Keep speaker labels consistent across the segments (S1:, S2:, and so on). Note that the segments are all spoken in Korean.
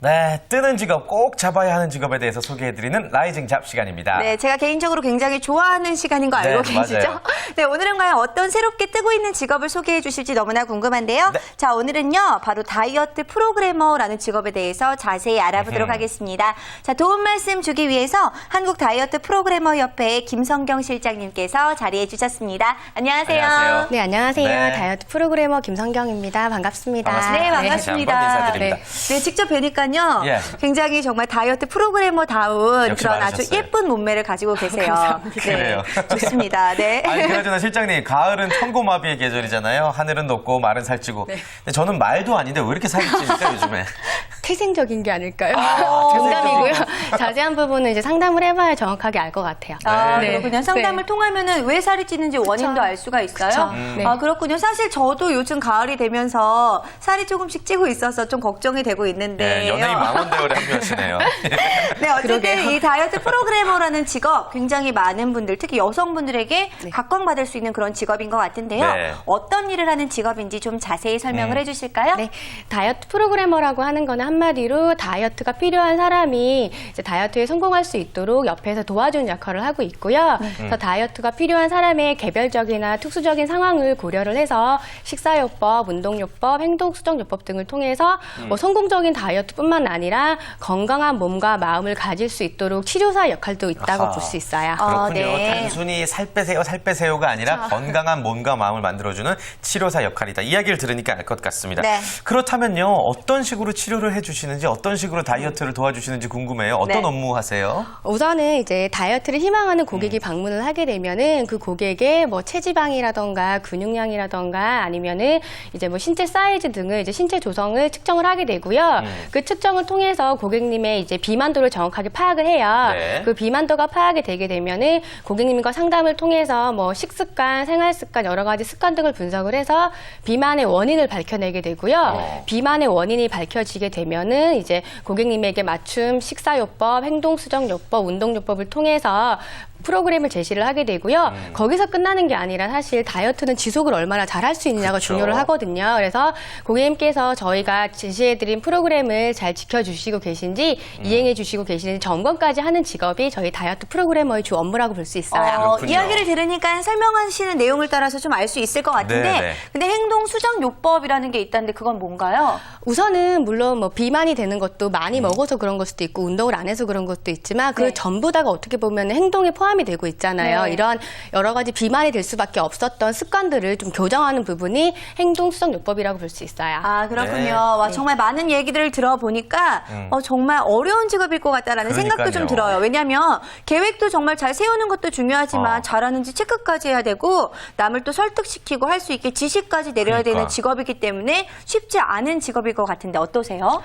S1: 네, 뜨는 직업, 꼭 잡아야 하는 직업에 대해서 소개해드리는 라이징 잡 시간입니다.
S2: 네, 제가 개인적으로 굉장히 좋아하는 시간인 거 알고
S1: 네,
S2: 계시죠?
S1: 맞아요.
S2: 네, 오늘은 과연 어떤 새롭게 뜨고 있는 직업을 소개해 주실지 너무나 궁금한데요.
S1: 네.
S2: 자, 오늘은요, 바로 다이어트 프로그래머라는 직업에 대해서 자세히 알아보도록 하겠습니다. 자, 도움 말씀 주기 위해서 한국 다이어트 프로그래머 협회의 김성경 실장님께서 자리해 주셨습니다. 안녕하세요.
S1: 안녕하세요.
S3: 네, 안녕하세요.
S1: 네.
S3: 다이어트 프로그래머 김성경입니다. 반갑습니다.
S1: 반갑습니다.
S2: 네, 반갑습니다.
S1: 다시 한번 인사드립니다.
S2: 네, 직접 뵈니까요.
S1: 예.
S2: 굉장히 정말 다이어트 프로그래머다운
S1: 역시
S2: 그런 아주
S1: 많으셨어요.
S2: 예쁜 몸매를 가지고 계세요.
S1: 그래요.
S2: 네, 좋습니다. 네.
S1: 아니, 그나저나 실장님, 가을은 천고마비의 계절이잖아요. 하늘은 높고 말은 살찌고. 근데 저는 말도 아닌데 왜 이렇게 살이 찝니까, 요즘에?
S3: 태생적인 게 아닐까요?
S1: 아,
S3: 농담이고요. 자세한 부분은 이제 상담을 해봐야 정확하게 알 것 같아요.
S2: 아,
S1: 네.
S2: 그렇군요. 상담을
S3: 네.
S2: 통하면은 왜 살이 찌는지 원인도 알 수가 있어요.
S3: 그쵸. 네.
S2: 아, 그렇군요. 사실 저도 요즘 가을이 되면서 살이 조금씩 찌고 있어서 좀 걱정이 되고 있는데.
S1: 네, 연예인 망원대열에 합류하시네요.
S2: 네, 어쨌든
S3: 그러게요.
S2: 이 다이어트 프로그래머라는 직업 굉장히 많은 분들, 특히 여성분들에게 각광받을 수 있는 그런 직업인 것 같은데요.
S1: 네.
S2: 어떤 일을 하는 직업인지 좀 자세히 설명을 해주실까요?
S3: 네, 다이어트 프로그래머라고 하는 거는 한마디로 다이어트가 필요한 사람이 이제 다이어트에 성공할 수 있도록 옆에서 도와주는 역할을 하고 있고요. 그래서 다이어트가 필요한 사람의 개별적이나 특수적인 상황을 고려를 해서 식사요법, 운동요법, 행동수정요법 등을 통해서 뭐 성공적인 다이어트뿐만 아니라 건강한 몸과 마음을 가질 수 있도록 치료사 역할도 있다고
S1: 아하.
S3: 볼 수 있어요.
S1: 그렇군요.
S2: 네.
S1: 단순히 살 빼세요, 살 빼세요가 아니라 건강한 몸과 마음을 만들어주는 치료사 역할이다. 이야기를 들으니까 알 것 같습니다.
S2: 네.
S1: 그렇다면요, 어떤 식으로 치료를 해주시는지, 어떤 식으로 다이어트를 도와주시는지 궁금해요. 어떤
S2: 네.
S1: 업무 하세요?
S3: 우선은 이제 다이어트를 희망하는 고객이 방문을 하게 되면은 그 고객의 뭐 체지방이라던가 근육량이라던가 아니면은 이제 뭐 신체 사이즈 등을 이제 신체 조성을 측정을 하게 되고요. 그 측정을 통해서 고객님의 이제 비만도를 정확하게 파악을 해요.
S1: 네.
S3: 그 비만도가 파악이 되게 되면은 고객님과 상담을 통해서 뭐 식습관, 생활습관 여러 가지 습관 등을 분석을 해서 비만의 원인을 밝혀내게 되고요. 비만의 원인이 밝혀지게 되면은 이제 고객님에게 맞춤 식사요법, 행동수정요법, 운동요법을 통해서 프로그램을 제시를 하게 되고요. 거기서 끝나는 게 아니라 사실 다이어트는 지속을 얼마나 잘 할 수 있느냐가
S1: 그렇죠.
S3: 중요를 하거든요. 그래서 고객님께서 저희가 제시해드린 프로그램을 잘 지켜주시고 계신지 이행해주시고 계시는지 점검까지 하는 직업이 저희 다이어트 프로그래머의 주 업무라고 볼 수 있어요.
S1: 그렇군요.
S2: 이야기를 들으니까 설명하시는 내용을 따라서 좀 알 수 있을 것 같은데,
S1: 네, 네.
S2: 근데 행동수정요법이라는 게 있다는데 그건 뭔가요?
S3: 우선은 물론 뭐 비만이 되는 것도 많이 먹어서 그런 걸 수도 있고 운동을 안 해서 그런 것도 있지만 그
S2: 네.
S3: 전부 다가 어떻게 보면 행동에 포함이 되고 있잖아요.
S2: 네.
S3: 이런 여러 가지 비만이 될 수밖에 없었던 습관들을 좀 교정하는 부분이 행동수정요법이라고 볼 수 있어요.
S2: 아, 그렇군요.
S1: 네.
S2: 와, 정말 많은 얘기들을 들어보니까 정말 어려운 직업일 것 같다라는 생각도 좀
S1: 그러니까요.
S2: 들어요. 왜냐하면 계획도 정말 잘 세우는 것도 중요하지만 잘하는지 체크까지 해야 되고 남을 또 설득시키고 할 수 있게 지시까지 내려야
S1: 그러니까.
S2: 되는 직업이기 때문에 쉽지 않은 직업일 것 같은데 어떠세요?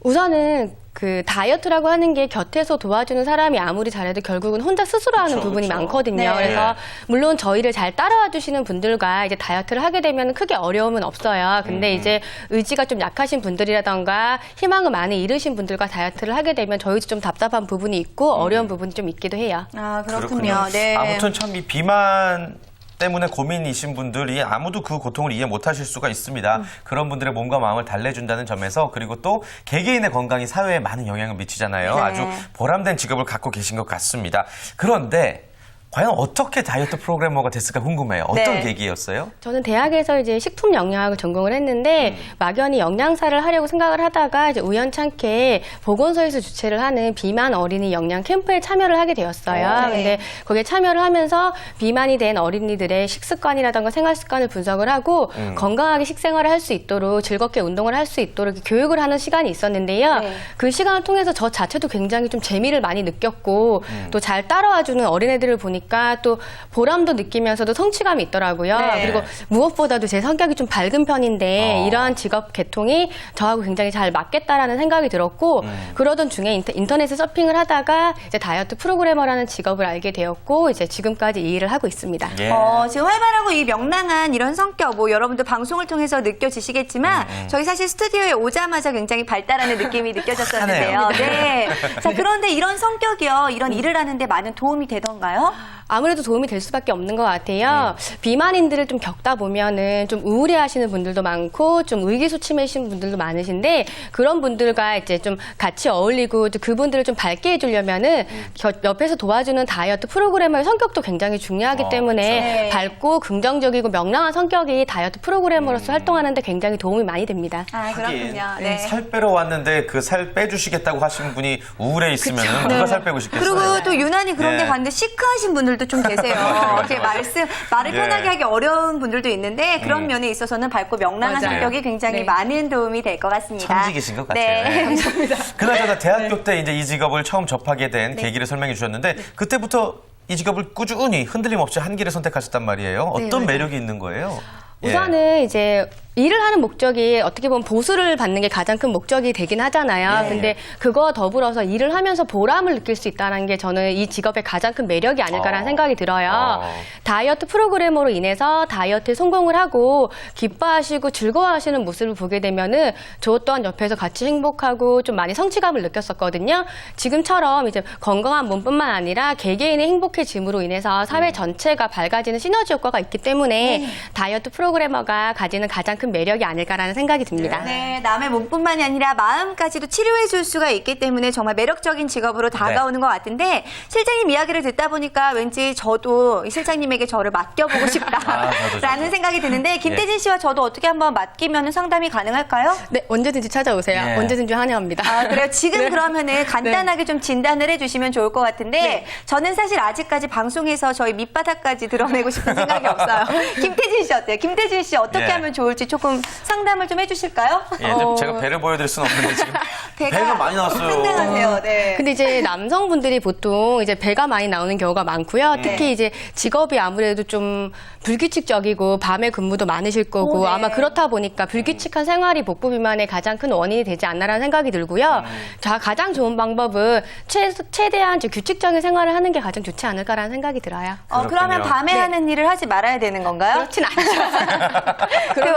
S3: 우선은 그 다이어트라고 하는 게 곁에서 도와주는 사람이 아무리 잘해도 결국은 혼자 스스로 하는
S1: 그렇죠,
S3: 부분이
S1: 그렇죠.
S3: 많거든요.
S2: 네.
S3: 그래서 물론 저희를 잘 따라와 주시는 분들과 이제 다이어트를 하게 되면 크게 어려움은 없어요. 근데 이제 의지가 좀 약하신 분들이라던가 희망을 많이 잃으신 분들과 다이어트를 하게 되면 저희도 좀 답답한 부분이 있고 어려운 부분이 좀 있기도 해요.
S2: 아, 그렇군요. 네.
S1: 아무튼 참 이 비만 때문에 고민이신 분들이 아무도 그 고통을 이해 못하실 수가 있습니다. 그런 분들의 몸과 마음을 달래준다는 점에서 그리고 또 개개인의 건강이 사회에 많은 영향을 미치잖아요.
S2: 네.
S1: 아주 보람된 직업을 갖고 계신 것 같습니다. 그런데 과연 어떻게 다이어트 프로그래머가 됐을까 궁금해요. 어떤
S2: 네.
S1: 계기였어요?
S3: 저는 대학에서 이제 식품 영양학을 전공을 했는데 막연히 영양사를 하려고 생각을 하다가 이제 우연찮게 보건소에서 주최를 하는 비만 어린이 영양 캠프에 참여를 하게 되었어요.
S2: 네.
S3: 근데 거기에 참여를 하면서 비만이 된 어린이들의 식습관이라던가 생활 습관을 분석을 하고 건강하게 식생활을 할 수 있도록 즐겁게 운동을 할 수 있도록 이렇게 교육을 하는 시간이 있었는데요.
S2: 네.
S3: 그 시간을 통해서 저 자체도 굉장히 좀 재미를 많이 느꼈고 또 잘 따라와주는 어린애들을 보니까 보니까 또 보람도 느끼면서도 성취감이 있더라고요.
S2: 네.
S3: 그리고 무엇보다도 제 성격이 좀 밝은 편인데 이러한 직업 계통이 저하고 굉장히 잘 맞겠다라는 생각이 들었고 그러던 중에 인터넷에 서핑을 하다가 이제 다이어트 프로그래머라는 직업을 알게 되었고 이제 지금까지 이 일을 하고 있습니다.
S1: 예.
S2: 지금 활발하고 이 명랑한 이런 성격, 뭐 여러분들 방송을 통해서 느껴지시겠지만 저희 사실 스튜디오에 오자마자 굉장히 발달하는 느낌이 느껴졌었는데요. 네. 자, 그런데 이런 성격이요, 이런 일을 하는데 많은 도움이 되던가요?
S3: 아무래도 도움이 될 수밖에 없는 것 같아요. 비만인들을 좀 겪다 보면은 좀 우울해하시는 분들도 많고 좀 의기소침해지신 분들도 많으신데 그런 분들과 이제 좀 같이 어울리고 또 그분들을 좀 밝게 해주려면은 옆에서 도와주는 다이어트 프로그래머의 성격도 굉장히 중요하기 때문에
S2: 네.
S3: 밝고 긍정적이고 명랑한 성격이 다이어트 프로그래머로서 활동하는데 굉장히 도움이 많이 됩니다.
S2: 아, 그렇군요. 네.
S1: 살 빼러 왔는데 그 살 빼주시겠다고 하신 분이 우울해 있으면 누가 살 빼고 싶겠어요?
S2: 그리고 또 유난히 그런 데
S1: 예.
S2: 갔는데 시크하신 분들도 좀 계세요. 이렇게 말을
S1: 예.
S2: 편하게 하기 어려운 분들도 있는데 그런 면에 있어서는 밝고 명랑한
S3: 맞아요.
S2: 성격이 굉장히
S3: 네.
S2: 많은 도움이 될 것 같습니다.
S1: 천직이신 것 같아요.
S2: 네.
S1: 감사합니다. 그나저나 대학교 때 이제 이 직업을 처음 접하게 된 계기를 설명해 주셨는데 그때부터 이 직업을 꾸준히 흔들림 없이 한 길을 선택하셨단 말이에요. 어떤 매력이 있는 거예요?
S3: 우선은 이제 일을 하는 목적이 어떻게 보면 보수를 받는 게 가장 큰 목적이 되긴 하잖아요.
S1: 예.
S3: 근데 그거와 더불어서 일을 하면서 보람을 느낄 수 있다는 게 저는 이 직업의 가장 큰 매력이 아닐까라는 생각이 들어요. 다이어트 프로그래머로 인해서 다이어트에 성공을 하고 기뻐하시고 즐거워하시는 모습을 보게 되면은 저 또한 옆에서 같이 행복하고 좀 많이 성취감을 느꼈었거든요. 지금처럼 이제 건강한 몸뿐만 아니라 개개인의 행복해짐으로 인해서 사회 전체가 밝아지는 시너지 효과가 있기 때문에 다이어트 프로그래머가 가지는 가장 큰 매력이 아닐까라는 생각이 듭니다.
S2: 네, 남의 몸뿐만이 아니라 마음까지도 치료해 줄 수가 있기 때문에 정말 매력적인 직업으로 다가오는 것 같은데 실장님 이야기를 듣다 보니까 왠지 저도 이 실장님에게 저를 맡겨보고 싶다라는 생각이 드는데 김태진 씨와 저도 어떻게 한번 맡기면 상담이 가능할까요?
S3: 네, 언제든지 찾아오세요.
S1: 예.
S3: 언제든지 환영합니다.
S2: 아, 그래요? 지금 그러면은 간단하게 좀 진단을 해주시면 좋을 것 같은데 저는 사실 아직까지 방송에서 저희 밑바닥까지 드러내고 싶은 생각이 없어요. 김태진 씨 어때요? 김태진 씨 어떻게 하면 좋을지 조금 상담을 좀 해주실까요?
S1: 예, 제가 배를 보여드릴 수는 없는데 지금
S2: 배가
S1: 배가 많이 나왔어요.
S2: 상당하세요. 네.
S3: 근데 이제 남성분들이 보통 이제 배가 많이 나오는 경우가 많고요. 특히 이제 직업이 아무래도 좀 불규칙적이고 밤에 근무도 많으실 거고
S2: 네.
S3: 아마 그렇다 보니까 불규칙한 생활이 복부 비만의 가장 큰 원인이 되지 않나라는 생각이 들고요. 자, 가장 좋은 방법은 최대한 이제 규칙적인 생활을 하는 게 가장 좋지 않을까라는 생각이 들어요.
S2: 그러면
S1: 그렇군요.
S2: 밤에
S3: 네.
S2: 하는 일을 하지 말아야 되는 건가요?
S3: 그렇진 않죠.
S2: 그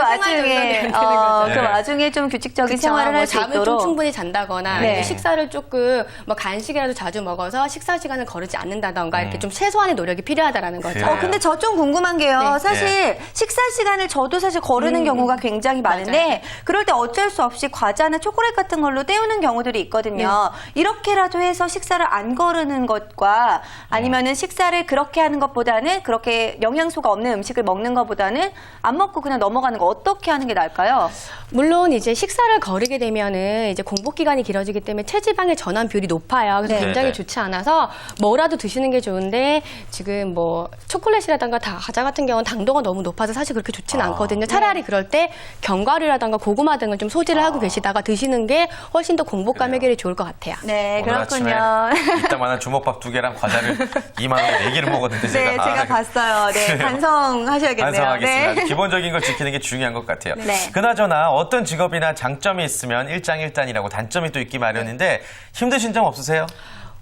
S2: 와중에 좀 규칙적인 생활을 할 수
S3: 잠을 좀
S2: 있도록.
S3: 충분히 잔다거나
S2: 네.
S3: 아니면 식사를 조금 뭐 간식이라도 자주 먹어서 식사 시간을 거르지 않는다던가 이렇게 좀 최소한의 노력이 필요하다라는 거죠.
S1: 그래요.
S2: 근데 저 좀 궁금한 게요.
S3: 네.
S2: 사실 식사 시간을 저도 사실 거르는 경우가 굉장히 많은데
S3: 맞아요.
S2: 그럴 때 어쩔 수 없이 과자나 초콜릿 같은 걸로 때우는 경우들이 있거든요. 이렇게라도 해서 식사를 안 거르는 것과 아니면은 식사를 그렇게 하는 것보다는 그렇게 영양소가 없는 음식을 먹는 것보다는 안 먹고 그냥 넘어가는 거 어떻게 하는 게 나을까요?
S3: 물론 이제 식사를 거르게 되면은 이제 공복 기간이 길어지기 때문에 체지방의 전환 비율이 높아요. 그래서
S2: 네.
S3: 굉장히
S1: 네.
S3: 좋지 않아서 뭐라도 드시는 게 좋은데 지금 뭐 초콜릿이라든가 과자 같은 경우는 당도가 너무 높아서 사실 그렇게 좋지는 않거든요. 차라리 그럴 때 견과류라든가 고구마 등을 좀 소지를 하고 계시다가 드시는 게 훨씬 더 공복감 해결이 좋을 것 같아요.
S2: 네,
S1: 오늘
S2: 그렇군요.
S1: 아침에 이따만한 주먹밥 2개랑 과자를 2만 원에 4개를 먹었는데
S2: 네, 제가 봤어요. 네, 반성하셔야겠네요.
S1: 반성하겠습니다.
S2: 네.
S1: 기본적인 걸 지키는 게 중요한 것 같아요.
S2: 네.
S1: 그나저나 어떤 직업이나 장점이 있으면 일장일단이라고 단점이 또 있기 마련인데 힘드신 점 없으세요?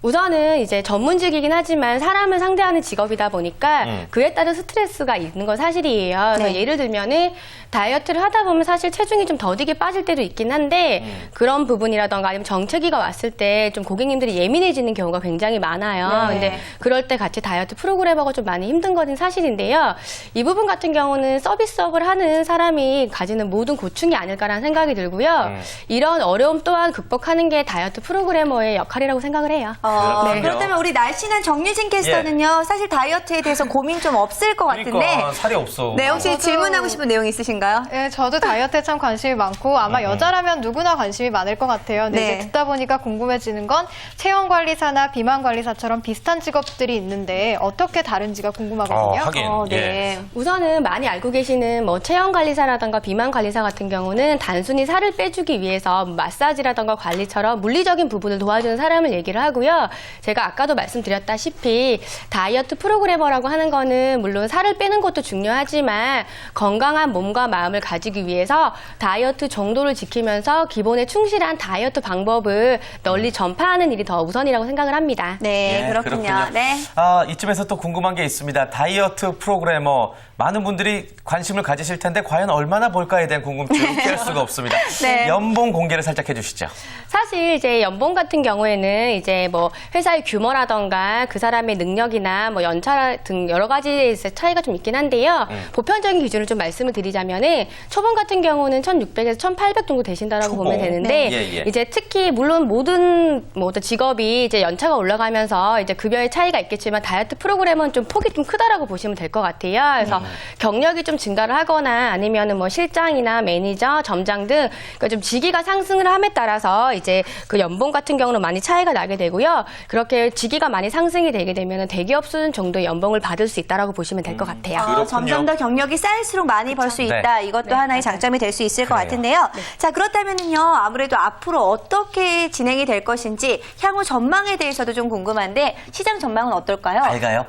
S3: 우선은 이제 전문직이긴 하지만 사람을 상대하는 직업이다 보니까 그에 따른 스트레스가 있는 건 사실이에요. 그래서
S2: 네.
S3: 예를 들면은 다이어트를 하다 보면 사실 체중이 좀 더디게 빠질 때도 있긴 한데 그런 부분이라던가 아니면 정체기가 왔을 때 좀 고객님들이 예민해지는 경우가 굉장히 많아요.
S2: 네.
S3: 근데 그럴 때 같이 다이어트 프로그래머가 좀 많이 힘든 것은 사실인데요. 이 부분 같은 경우는 서비스업을 하는 사람이 가지는 모든 고충이 아닐까라는 생각이 들고요. 이런 어려움 또한 극복하는 게 다이어트 프로그래머의 역할이라고 생각을 해요.
S1: 그렇군요.
S2: 그렇다면 우리 날씬한 정유진 캐스터는요, 사실 다이어트에 대해서 고민 좀 없을 것 같은데.
S1: 그러니까 살이 없어.
S2: 네, 혹시
S4: 저도-
S2: 질문하고 싶은 내용 있으신가요?
S4: 네, 저도 다이어트에 참 관심이 많고 아마 여자라면 누구나 관심이 많을 것 같아요. 근데
S2: 네.
S4: 이제 듣다 보니까 궁금해지는 건 체형관리사나 비만관리사처럼 비슷한 직업들이 있는데 어떻게 다른지가 궁금하거든요.
S1: 하긴.
S2: 네.
S3: 우선은 많이 알고 계시는 뭐 체형관리사라던가 비만관리사 같은 경우는 단순히 살을 빼주기 위해서 마사지라던가 관리처럼 물리적인 부분을 도와주는 사람을 얘기를 하고요. 제가 아까도 말씀드렸다시피 다이어트 프로그래머라고 하는 거는 물론 살을 빼는 것도 중요하지만 건강한 몸과 마음을 가지기 위해서 다이어트 정도를 지키면서 기본에 충실한 다이어트 방법을 널리 전파하는 일이 더 우선이라고 생각을 합니다.
S2: 네,
S1: 예,
S2: 그렇군요. 네.
S1: 이쯤에서 또 궁금한 게 있습니다. 다이어트 프로그래머 많은 분들이 관심을 가지실 텐데 과연 얼마나 벌까에 대한 궁금증을 피할 수가 없습니다.
S2: 네.
S1: 연봉 공개를 살짝 해주시죠.
S3: 사실 이제 연봉 같은 경우에는 이제 뭐 회사의 규모라던가 그 사람의 능력이나 뭐 연차 등 여러 가지에 차이가 좀 있긴 한데요. 보편적인 기준을 좀 말씀을 드리자면은 초봉 같은 경우는 1,600에서 1,800 정도 되신다라고
S1: 초봉.
S3: 보면 되는데
S1: 네. 예, 예.
S3: 이제 특히 물론 모든 직업이 이제 연차가 올라가면서 이제 급여의 차이가 있겠지만 다이어트 프로그램은 좀 폭이 좀 크다라고 보시면 될 것 같아요. 그래서 경력이 좀 증가를 하거나 아니면은 뭐 실장이나 매니저, 점장 등 그러니까 좀 직위가 상승을 함에 따라서 이제 그 연봉 같은 경우는 많이 차이가 나게 되고요. 그렇게 직위가 많이 상승이 되게 되면 대기업 수준 정도의 연봉을 받을 수 있다라고 보시면 될 것 같아요.
S1: 그렇군요.
S2: 점점 더 경력이 쌓일수록 많이 벌 수
S1: 네.
S2: 있다. 이것도 하나의 장점이 될 수 있을 것
S1: 그래요.
S2: 같은데요. 자, 그렇다면은요. 아무래도 앞으로 어떻게 진행이 될 것인지 향후 전망에 대해서도 좀 궁금한데 시장 전망은 어떨까요?
S1: 밝아요?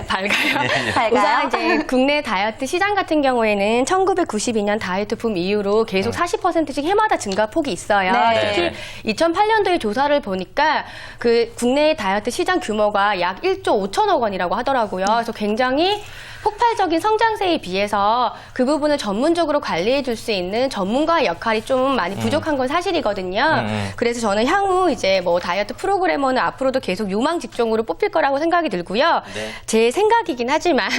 S3: 밝아요.
S1: 예, 예.
S2: 밝아요?
S3: 우선 이제 국내 다이어트 시장 같은 경우에는 1992년 다이어트 붐 이후로 계속 40%씩 해마다 증가폭이 있어요.
S2: 네.
S3: 특히 2008년도에 조사를 보니까 그 국내 다이어트 시장 규모가 약 1조 5천억 원이라고 하더라고요. 그래서 굉장히 폭발적인 성장세에 비해서 그 부분을 전문적으로 관리해 줄 수 있는 전문가의 역할이 좀 많이 부족한 건 사실이거든요. 그래서 저는 향후 이제 뭐 다이어트 프로그래머는 앞으로도 계속 유망 직종으로 뽑힐 거라고 생각이 들고요.
S1: 네.
S3: 제 생각이긴 하지만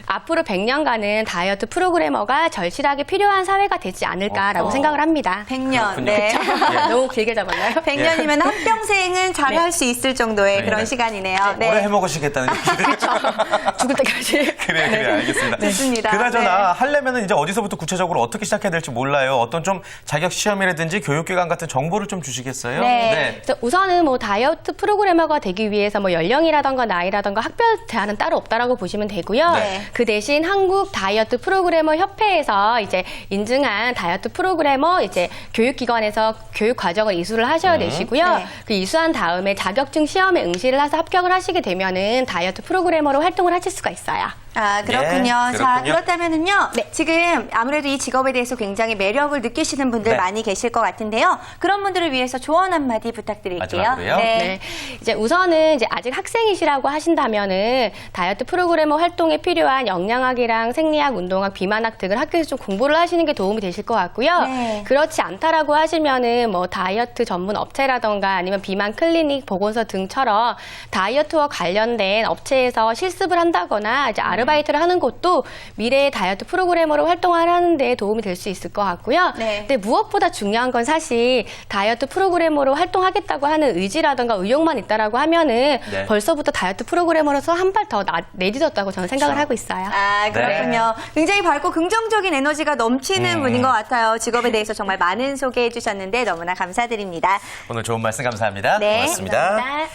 S3: 앞으로 100년간은 다이어트 프로그래머가 절실하게 필요한 사회가 되지 않을까라고 생각을 합니다.
S2: 100년.
S1: 그렇군요.
S2: 네.
S3: 너무 길게 잡았나요?
S2: 100년이면 한평생은 잘할 수 있을 정도의
S1: 네.
S2: 그런 시간이네요.
S1: 오래 해먹으시겠다는 얘기를.
S3: 죽을 때까지.
S1: 그래, 알겠습니다.
S2: 좋습니다.
S1: 그나저나 하려면은 이제 어디서부터 구체적으로 어떻게 시작해야 될지 몰라요. 어떤 좀 자격 시험이라든지 교육기관 같은 정보를 좀 주시겠어요?
S2: 네.
S3: 그래서 우선은 뭐 다이어트 프로그래머가 되기 위해서 뭐 연령이라던가 나이라던가 학별 제한은 따로 없다라고 보시면 되고요.
S2: 네.
S3: 그 대신 한국 다이어트 프로그래머 협회에서 이제 인증한 다이어트 프로그래머 이제 교육기관에서 교육 과정을 이수를 하셔야 되시고요.
S2: 네.
S3: 그 이수한 다음에 자격증 시험에 응시를 해서 합격을 하시게 되면은 다이어트 프로그래머로 활동을 하실 수가 있어요.
S2: 아, 그렇군요.
S1: 네,
S2: 자,
S1: 그렇군요.
S2: 그렇다면은요. 지금 아무래도 이 직업에 대해서 굉장히 매력을 느끼시는 분들
S1: 네.
S2: 많이 계실 것 같은데요. 그런 분들을 위해서 조언 한마디 부탁드릴게요.
S1: 마지막으로요.
S3: 네. 이제 우선은 이제 아직 학생이시라고 하신다면은 다이어트 프로그래머 활동에 필요한 영양학이랑 생리학, 운동학, 비만학 등을 학교에서 좀 공부를 하시는 게 도움이 되실 것 같고요.
S2: 네.
S3: 그렇지 않다라고 하시면은 뭐 다이어트 전문 업체라던가 아니면 비만 클리닉, 보건소 등처럼 다이어트와 관련된 업체에서 실습을 한다거나 이제 아르바이트를 하는 것도 미래의 다이어트 프로그래머로 활동하는 데 도움이 될 수 있을 것 같고요.
S2: 네.
S3: 근데 무엇보다 중요한 건 사실 다이어트 프로그래머로 활동하겠다고 하는 의지라든가 의욕만 있다라고 하면은
S1: 네.
S3: 벌써부터 다이어트 프로그래머로서 한 발 더 내딛었다고 저는 생각을 하고 있어요.
S2: 아, 그렇군요. 굉장히 밝고 긍정적인 에너지가 넘치는 분인 것 같아요. 직업에 대해서 정말 많은 소개해 주셨는데 너무나 감사드립니다.
S1: 오늘 좋은 말씀 감사합니다.
S2: 네,
S1: 고맙습니다.
S2: 감사합니다.